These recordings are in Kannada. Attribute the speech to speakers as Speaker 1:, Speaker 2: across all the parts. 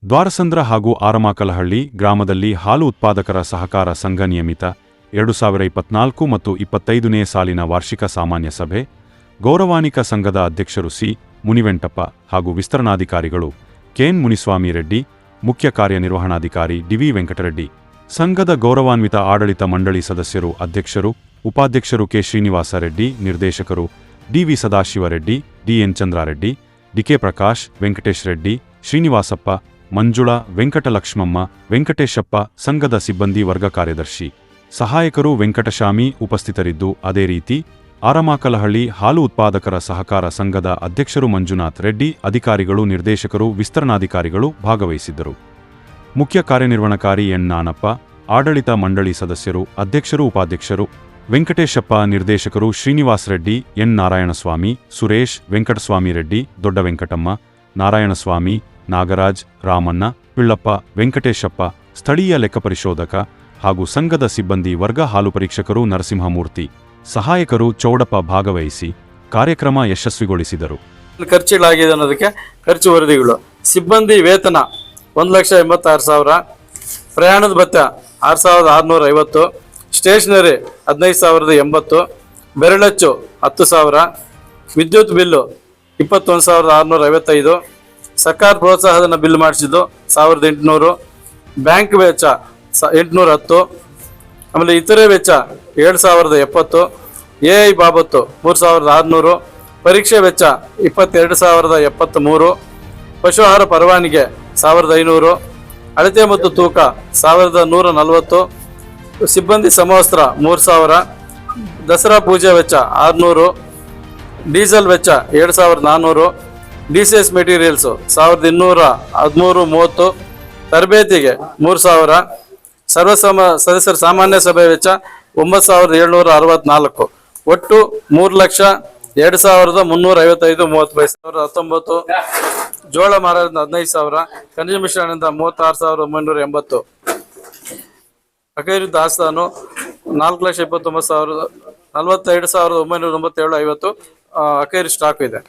Speaker 1: ದ್ವಾರಸಂದ್ರ ಹಾಗೂ ಆರಮಾಕಲಹಳ್ಳಿ ಗ್ರಾಮದಲ್ಲಿ ಹಾಲು ಉತ್ಪಾದಕರ ಸಹಕಾರ ಸಂಘ ನಿಯಮಿತ 2024 ಮತ್ತು 25ನೇ ಸಾಲಿನ ವಾರ್ಷಿಕ ಸಾಮಾನ್ಯ ಸಭೆ ಗೌರವಾನ್ವಿತ ಸಂಘದ ಅಧ್ಯಕ್ಷರು ಸಿ. ಮುನಿವೆಂಟಪ್ಪ ಹಾಗೂ ವಿಸ್ತರಣಾಧಿಕಾರಿಗಳು ಕೆಎನ್ ಮುನಿಸ್ವಾಮಿ ರೆಡ್ಡಿ, ಮುಖ್ಯ ಕಾರ್ಯನಿರ್ವಹಣಾಧಿಕಾರಿ ಡಿ.ವಿ. ವೆಂಕಟರೆಡ್ಡಿ, ಸಂಘದ ಗೌರವಾನ್ವಿತ ಆಡಳಿತ ಮಂಡಳಿ ಸದಸ್ಯರು, ಅಧ್ಯಕ್ಷರು, ಉಪಾಧ್ಯಕ್ಷರು ಕೆ. ಶ್ರೀನಿವಾಸ ರೆಡ್ಡಿ, ನಿರ್ದೇಶಕರು ಡಿ.ವಿ. ಸದಾಶಿವರೆಡ್ಡಿ, ಡಿ.ಎನ್. ಚಂದ್ರಾರೆಡ್ಡಿ, ಡಿ.ಕೆ. ಪ್ರಕಾಶ್, ವೆಂಕಟೇಶ್ ರೆಡ್ಡಿ, ಶ್ರೀನಿವಾಸಪ್ಪ, ಮಂಜುಳಾ, ವೆಂಕಟಲಕ್ಷ್ಮಮ್ಮ, ವೆಂಕಟೇಶಪ್ಪ, ಸಂಘದ ಸಿಬ್ಬಂದಿ ವರ್ಗ ಕಾರ್ಯದರ್ಶಿ, ಸಹಾಯಕರು ವೆಂಕಟಶಾಮಿ ಉಪಸ್ಥಿತರಿದ್ದು, ಅದೇ ರೀತಿ ಆರಮಾಕಲಹಳ್ಳಿ ಹಾಲು ಉತ್ಪಾದಕರ ಸಹಕಾರ ಸಂಘದ ಅಧ್ಯಕ್ಷರು ಮಂಜುನಾಥ್ ರೆಡ್ಡಿ, ಅಧಿಕಾರಿಗಳು, ನಿರ್ದೇಶಕರು, ವಿಸ್ತರಣಾಧಿಕಾರಿಗಳು ಭಾಗವಹಿಸಿದ್ದರು. ಮುಖ್ಯ ಕಾರ್ಯನಿರ್ವಹಣಾಧಿಕಾರಿ ಎನ್. ನಾನಪ್ಪ, ಆಡಳಿತ ಮಂಡಳಿ ಸದಸ್ಯರು, ಅಧ್ಯಕ್ಷರು, ಉಪಾಧ್ಯಕ್ಷರು ವೆಂಕಟೇಶಪ್ಪ, ನಿರ್ದೇಶಕರು ಶ್ರೀನಿವಾಸ್ ರೆಡ್ಡಿ, ಎನ್. ನಾರಾಯಣಸ್ವಾಮಿ, ಸುರೇಶ್, ವೆಂಕಟಸ್ವಾಮಿ ರೆಡ್ಡಿ, ದೊಡ್ಡ ವೆಂಕಟಮ್ಮ, ನಾರಾಯಣಸ್ವಾಮಿ, ನಾಗರಾಜ್, ರಾಮಣ್ಣ, ಪಿಳ್ಳಪ್ಪ, ವೆಂಕಟೇಶಪ್ಪ, ಸ್ಥಳೀಯ ಲೆಕ್ಕಪರಿಶೋಧಕ ಹಾಗೂ ಸಂಘದ ಸಿಬ್ಬಂದಿ ವರ್ಗ, ಹಾಲು ಪರೀಕ್ಷಕರು ನರಸಿಂಹಮೂರ್ತಿ, ಸಹಾಯಕರು ಚೌಡಪ್ಪ ಭಾಗವಹಿಸಿ ಕಾರ್ಯಕ್ರಮ ಯಶಸ್ವಿಗೊಳಿಸಿದರು.
Speaker 2: ಖರ್ಚುಗಳಾಗಿದೆ ಅನ್ನೋದಕ್ಕೆ ಖರ್ಚು ವರದಿಗಳು: ಸಿಬ್ಬಂದಿ ವೇತನ 1,86,000, ಪ್ರಯಾಣದ ಭತ್ಯೆ 6,650, ಸ್ಟೇಷನರಿ 15,080, ಬೆರಳಚ್ಚು 10,000, ವಿದ್ಯುತ್ ಬಿಲ್ಲು 21,655, ಸರ್ಕಾರ ಪ್ರೋತ್ಸಾಹಧನ ಬಿಲ್ ಮಾಡಿಸಿದ್ದು 1,800, ಬ್ಯಾಂಕ್ ವೆಚ್ಚ 810, ಆಮೇಲೆ ಇತರೆ ವೆಚ್ಚ 7,070, ಎಐ ಬಾಬತ್ತು 3,600, ಪರೀಕ್ಷೆ ವೆಚ್ಚ 22,073, ಪಶು ಆಹಾರ ಪರವಾನಿಗೆ 1,500, ಅಳತೆ ಮತ್ತು ತೂಕ 1,140, ಸಿಬ್ಬಂದಿ ಸಮವಸ್ತ್ರ 3,000, ದಸರಾ ಪೂಜೆ ವೆಚ್ಚ 600, ಡೀಸೆಲ್ ವೆಚ್ಚ 7,400, ಡಿಸಿಎಸ್ ಮೆಟೀರಿಯಲ್ಸು 1,213, ತರಬೇತಿಗೆ 3,000, ಸದಸ್ಯರ ಸಾಮಾನ್ಯ ಸಭೆ ವೆಚ್ಚ 9,764, ಒಟ್ಟು 3,02,355.30. 19, ಜೋಳ ಮಾರಾಟದಿಂದ 15,000, ಖನಿಜ ಮಿಶ್ರಣದಿಂದ 36,980, ಅಕೈರು ದಾಸ್ತಾನು 4,29,000, 42,997.50 ಅಕೈರು ಸ್ಟಾಕ್ ಇದೆ.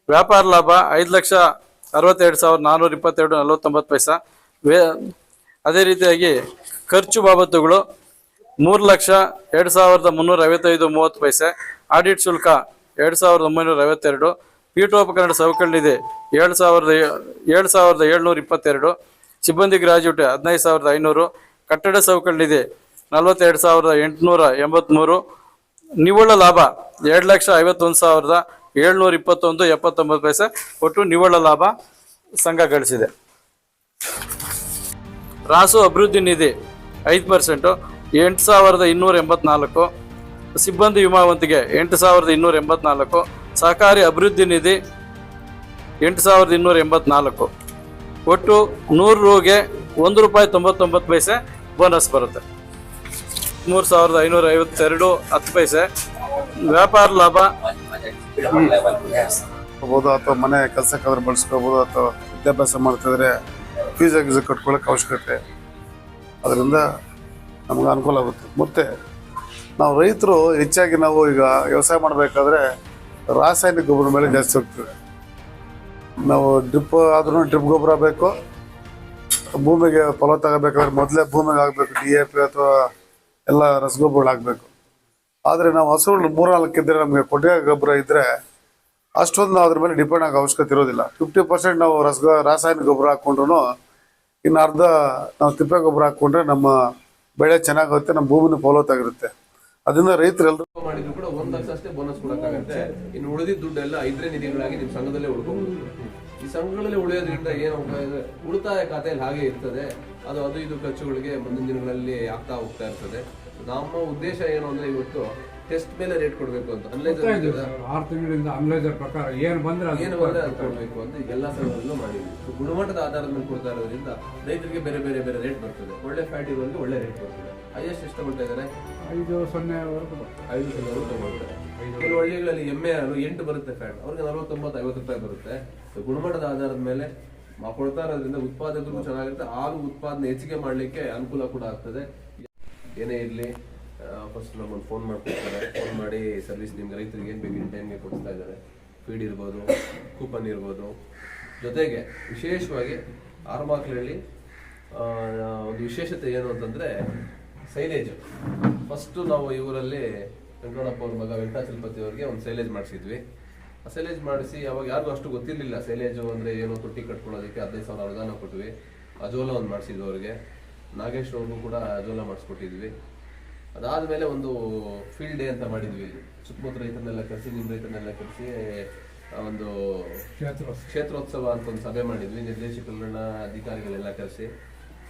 Speaker 2: ವ್ಯಾಪಾರ ಲಾಭ 5,62,422.49. ಅದೇ ರೀತಿಯಾಗಿ ಖರ್ಚು ಬಾಬತ್ತುಗಳು 3,02,355.30. ಆಡಿಟ್ ಶುಲ್ಕ 2,952. ಪೀಠೋಪಕರಣ ಸವಕಳಿ ನಿಧಿ 7,722. ಸಿಬ್ಬಂದಿ ಗ್ರಾಜ್ಯುಟಿ 15,500. ಕಟ್ಟಡ ಸವಕಳಿ ನಿಧಿ 42,883. ನಿವ್ವಳ ಲಾಭ 2,51,721.79. ಒಟ್ಟು ನಿವ್ವಳ ಲಾಭ ಸಂಘ ಗಳಿಸಿದೆ. ರಾಸು ಅಭಿವೃದ್ಧಿ ನಿಧಿ 5%, 8,284. ಸಿಬ್ಬಂದಿ ವಿಮಾವಂತಿಗೆ 8,284. ಸಹಕಾರಿ ಅಭಿವೃದ್ಧಿ ನಿಧಿ 8,284. ಒಟ್ಟು 100 ರೂಗೆ ₹1.99 ಬೋನಸ್ ಬರುತ್ತೆ. 3,552 10 ವ್ಯಾಪಾರ ಲಾಭ
Speaker 3: ಅಥವಾ ಮನೆ ಕೆಲಸಕ್ಕಾದ್ರೂ ಬಳಸ್ಕೋಬೋದು, ಅಥವಾ ವಿದ್ಯಾಭ್ಯಾಸ ಮಾಡ್ತಿದ್ರೆ ಫೀಸ್ ಕಟ್ಕೊಳ್ಳೋಕೆ ಅವಶ್ಯಕತೆ, ಅದರಿಂದ ನಮ್ಗೆ ಅನುಕೂಲ ಆಗುತ್ತೆ. ಮತ್ತು ನಾವು ರೈತರು ಹೆಚ್ಚಾಗಿ ನಾವು ಈಗ ವ್ಯವಸಾಯ ಮಾಡಬೇಕಾದ್ರೆ ರಾಸಾಯನಿಕ ಗೊಬ್ಬರ ಮೇಲೆ ಜಾಸ್ತಿ ಹೋಗ್ತೀವಿ. ನಾವು ಡ್ರಿಪ್ ಆದ್ರೂ ಡ್ರಿಪ್ ಗೊಬ್ಬರ ಬೇಕು. ಭೂಮಿಗೆ ಫಲವತ್ತಾಗಬೇಕಾದ್ರೆ ಮೊದಲೇ ಭೂಮಿಗೆ ಆಗಬೇಕು DAP ಅಥವಾ ಎಲ್ಲ ರಸಗೊಬ್ಬರಗಳು ಆಗಬೇಕು. ಆದರೆ ನಾವು ಹಸುಗಳು 3-4 ಇದ್ದರೆ ನಮಗೆ ಕೊಟ್ಟಿಗೆ ಗೊಬ್ಬರ ಇದ್ದರೆ ಅಷ್ಟೊಂದು ನಾವು ಅದ್ರ ಮೇಲೆ ಡಿಪೆಂಡ್ ಆಗೋ ಅವಶ್ಯಕತೆ ಇರೋದಿಲ್ಲ. 50% ನಾವು ರಾಸಾಯನಿಕ ಗೊಬ್ಬರ ಹಾಕ್ಕೊಂಡ್ರು ಇನ್ನು ಅರ್ಧ ನಾವು ತಿಪ್ಪೆ ಗೊಬ್ಬರ ಹಾಕ್ಕೊಂಡ್ರೆ ನಮ್ಮ ಬೆಳೆ ಚೆನ್ನಾಗುತ್ತೆ, ನಮ್ಮ ಭೂಮಿನ ಫಲವತ್ತಾಗಿರುತ್ತೆ. ಅದರಿಂದ ರೈತರೆಲ್ಲರೂ
Speaker 4: ಮಾಡಿದ್ರು ಕೂಡ 1 ಲಕ್ಷ ಅಷ್ಟೇ ಬೋನಸ್ ಕೊಡಕ್ಕಾಗತ್ತೆ. ಇನ್ನು ಉಳಿದಿದ್ದ ದುಡ್ಡೆಲ್ಲ 5ನೇ ನಿಧಿಗಳಾಗಿ ನಿಮ್ಮ ಸಂಘದಲ್ಲೇ ಉಳ್ಕೋಬಹುದು. ಈ ಸಂಘಗಳಲ್ಲಿ ಉಳಿಯೋದ್ರಿಂದ ಏನು ಉಳಿತಾಯ ಖಾತೆಯಲ್ಲಿ ಹಾಗೆ ಇರ್ತದೆ. ಅದು ಇದು ಖರ್ಚುಗಳಿಗೆ ಮುಂದಿನ ದಿನಗಳಲ್ಲಿ ಆಗ್ತಾ ಹೋಗ್ತಾ ಇರ್ತದೆ. ನಮ್ಮ ಉದ್ದೇಶ ಏನು ಅಂದ್ರೆ ಇವತ್ತು ಟೆಸ್ಟ್ ಮೇಲೆ ರೇಟ್ ಕೊಡಬೇಕು ಅಂತ,
Speaker 5: 6 ತಿಂಗಳಿಂದ ಅನಲೈಸರ್ ಪ್ರಕಾರ ಏನು ಬಂದ್ರೆ
Speaker 4: ಅದು ಕೊಡಬೇಕು ಅಂತ ಎಲ್ಲ ಸಂಘದಲ್ಲೂ ಮಾಡಿದ್ವಿ. ಗುಣಮಟ್ಟದ ಆಧಾರದ ಮೇಲೆ ಕೊಡ್ತಾ ಇರೋದ್ರಿಂದ ರೈತರಿಗೆ ಬೇರೆ ಬೇರೆ ಬೇರೆ ರೇಟ್ ಬರ್ತದೆ. ಒಳ್ಳೆ ಫ್ಯಾಟ್ ಇರೋರಿಗೆ ಒಳ್ಳೆ ರೇಟ್ ಬರ್ತದೆ. ಹೈಯೆಸ್ಟ್ ಎಷ್ಟು ತಗೊಳ್ತಾ ಇದ್ದಾರೆ? 5,0 ತಗೊಳ್ತಾರೆ. ಕೆಲವು ಹಳ್ಳಿಗಳಲ್ಲಿ ಎಮ್ಮೆ 8 ಬರುತ್ತೆ ಫ್ಯಾಟ್, ಅವ್ರಿಗೆ 49-50 ರೂಪಾಯಿ ಬರುತ್ತೆ. ಗುಣಮಟ್ಟದ ಆಧಾರದ ಮೇಲೆ ಕೊಡ್ತಾ ಇರೋದ್ರಿಂದ ಉತ್ಪಾದಕರು ಚೆನ್ನಾಗಿರುತ್ತೆ. ಹಾಲು ಉತ್ಪಾದನೆ ಹೆಚ್ಚಿಗೆ ಮಾಡಲಿಕ್ಕೆ ಅನುಕೂಲ ಕೂಡ ಆಗ್ತದೆ. ಏನೇ ಇರಲಿ, ಫಸ್ಟ್ ನಮ್ಮನ್ನು ಫೋನ್ ಮಾಡ್ಕೊಡ್ತಾರೆ. ಫೋನ್ ಮಾಡಿ ಸರ್ವಿಸ್ ನಿಮ್ಗೆ ರೈತರಿಗೆ ಏನು ಬೇಕು ಇನ್ ಟೈಮ್ಗೆ ಕೊಡಿಸ್ತಾ ಇದ್ದಾರೆ. ಫೀಡ್ ಇರ್ಬೋದು, ಕೂಪನ್ ಇರ್ಬೋದು, ಜೊತೆಗೆ ವಿಶೇಷವಾಗಿ ಆರಮಾಕ್ಲಹಳ್ಳಿ ಒಂದು ವಿಶೇಷತೆ ಏನು ಅಂತಂದರೆ ಸೈಲೇಜ್. ಫಸ್ಟು ನಾವು ಈ ಊರಲ್ಲಿ ವೆಂಕಟರಮಣಪ್ಪ ಅವ್ರ ಮಗ ವೆಂಕಟಾಚಲಪತಿ ಅವ್ರಿಗೆ ಒಂದು ಸೈಲೇಜ್ ಮಾಡಿಸಿದ್ವಿ. ಆ ಸೈಲೇಜ್ ಮಾಡಿಸಿ ಅವಾಗ ಯಾರಿಗೂ ಅಷ್ಟು ಗೊತ್ತಿರಲಿಲ್ಲ ಸೈಲೇಜು ಅಂದರೆ ಏನು, ತೊಟ್ಟಿ ಕಟ್ಕೊಳ್ಳೋದಕ್ಕೆ 15,000 ಅನುದಾನ ಕೊಟ್ವಿ. ಅಜೋಲ ಒಂದು ಮಾಡಿಸಿದ್ವಿ ಅವ್ರಿಗೆ. ನಾಗೇಶ್ ಅವ್ರಿಗೂ ಕೂಡ ಅಜೋಲ ಮಾಡಿಸ್ಕೊಟ್ಟಿದ್ವಿ. ಅದಾದಮೇಲೆ ಒಂದು ಫೀಲ್ಡ್ ಡೇ ಅಂತ ಮಾಡಿದ್ವಿ ಇಲ್ಲಿ. ಸುತ್ತಮುತ್ತ ರೈತರನ್ನೆಲ್ಲ ಕರೆಸಿ, ನಿಮ್ಮ ರೈತರನ್ನೆಲ್ಲ ಕರೆಸಿ ಒಂದು ಕ್ಷೇತ್ರೋತ್ಸವ ಅಂತ ಒಂದು ಸಭೆ ಮಾಡಿದ್ವಿ. ನಿರ್ದೇಶಕರನ್ನ, ಅಧಿಕಾರಿಗಳೆಲ್ಲ ಕರೆಸಿ.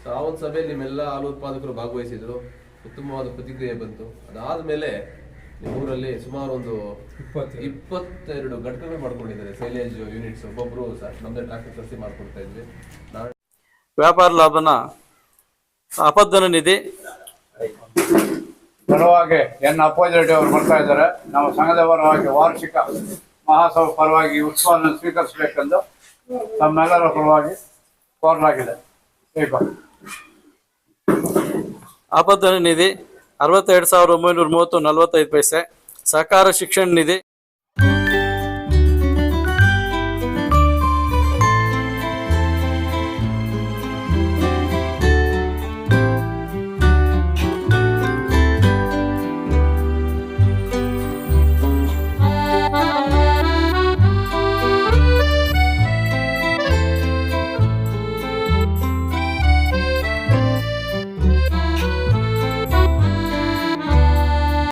Speaker 4: ಸೊ ಆ ಒಂದು ಸಭೆಯಲ್ಲಿ ನಿಮ್ಮೆಲ್ಲ ಹಾಲು ಉತ್ಪಾದಕರು ಭಾಗವಹಿಸಿದ್ರು. ಉತ್ತಮವಾದ ಪ್ರತಿಕ್ರಿಯೆ ಬಂತು. ಅದಾದಮೇಲೆ ಊರಲ್ಲಿ ಸುಮಾರು ಒಂದು 22 ಘಟಕಗಳು ಮಾಡ್ಕೊಂಡಿದ್ದಾರೆ ಸೈಲೇಜ್ ಯೂನಿಟ್ಸ್. ಒಬ್ಬೊಬ್ರು ನಮ್ಮದೇ ಟ್ರಾಕ್ಟರ್ ಕರೆಸಿ ಮಾಡ್ಕೊಡ್ತಾ ಇದ್ವಿ.
Speaker 2: ವ್ಯಾಪಾರ ಲಾಭನ ಅಪಧನ ನಿಧಿ
Speaker 5: ಪರವಾಗಿ ಎನ್ ಅಪೋಸಿಟ್ ಅವರು ಬರ್ತಾ ಇದ್ದಾರೆ. ನಾವು ಸಂಘದ ಪರವಾಗಿ ವಾರ್ಷಿಕ ಮಹಾಸಭಾ ಪರವಾಗಿ ಉತ್ಸವವನ್ನು ಸ್ವೀಕರಿಸಬೇಕೆಂದು ತಮ್ಮೆಲ್ಲರ ಪರವಾಗಿ ಕೋರಲಾಗಿದೆ.
Speaker 2: ಅಪಧನ ನಿಧಿ 62,930.45. ಸಹಕಾರ ಶಿಕ್ಷಣ ನಿಧಿ